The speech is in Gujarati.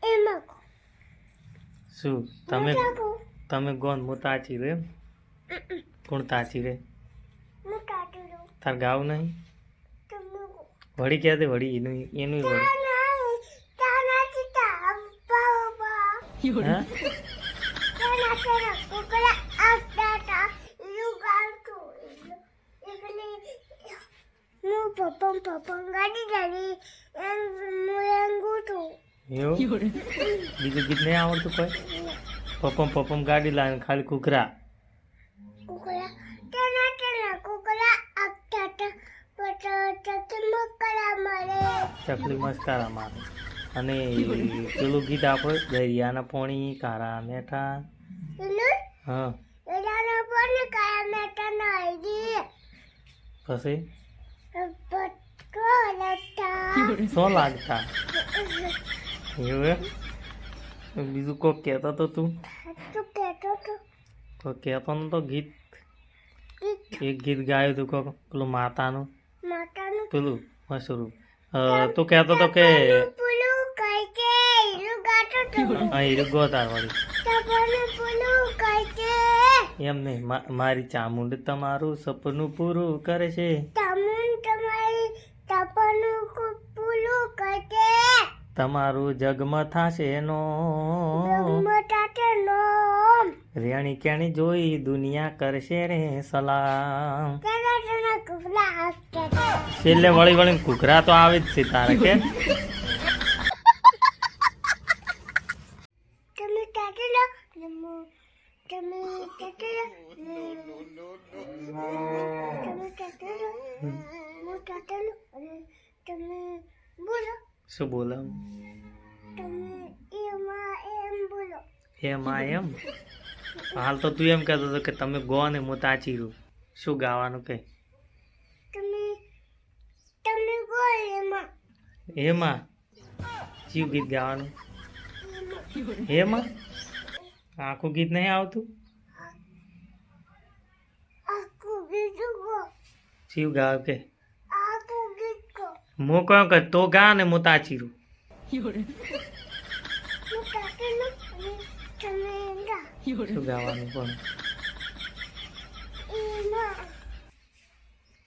એમાં શું તમે ગોન હું તાચી રે કોણ તાચી રે હું કાઢું દઉં તાર ગાવ નહીં તમે વળી ક્યાં તે વળી એનું વળી હા પપ્પા ગાડી ગાડી એમ મુરંગું છું એવું બીજું ગીત નહીં આવડતું કોઈ પપ્પમ ગાડી લાવીને ખાલી કુકરા કુકડા તેના કુકડા આપતા મકરા મારે ચકલી મસ્કારા મારે અને પેલું ગીત આપણે દરિયાના પોણી કારા મેઠા હા એના પર કાયા મેટા નાઈ પછી પટકો લગતા શું લાગતા એવું બીજું કોઈ કહેતો તો તું તું કહેતો તો કોઈ કહેતો નતો ગીત એક ગીત ગાયું તું કોઈ પેલું માતાનું પેલું મશરૂમ તું કહેતો તો કે પુલું કઈ કે હીરું ગાતો તો હા હીરું ગોતાર વાળી તપનું પુલું કઈ કે એમ નહીં મારી ચામુંડ તમારું સપનું પૂરું કરે છે તમુન તમારી તપનું પુલું કઈ કે તમારું જગમાં થાશે એનો મટાટે નોમ રેણી કેણી જોઈ દુનિયા કરશે રે સલામ તેના કુકલા આપતા છેલ્લે વળી વળીને ઘૂઘરા તો આવે જ છે તારે કે તમે કાટેલો તમે કાટેલો તમે કાટેલો હું કાટેલો અને તમે બોલો શું બોલો તમે એમ બોલો એમ હાલ તો તું એમ કહેતો હતો કે તમે ગો ને હું તાચી રહ્યું શું ગાવાનું કે તમે બોલ એમાં કયું ગીત ગાવાનું એમાં આખું ગીત નહીં આવતું આખું બીજું ગો શિવ ગાવ કે આખું ગીત ગો હું કહું કે તો ગા ને હું તાચી રહ્યું હું કાટેલો અને તમે ગા શું ગાવાનું પણ એમાં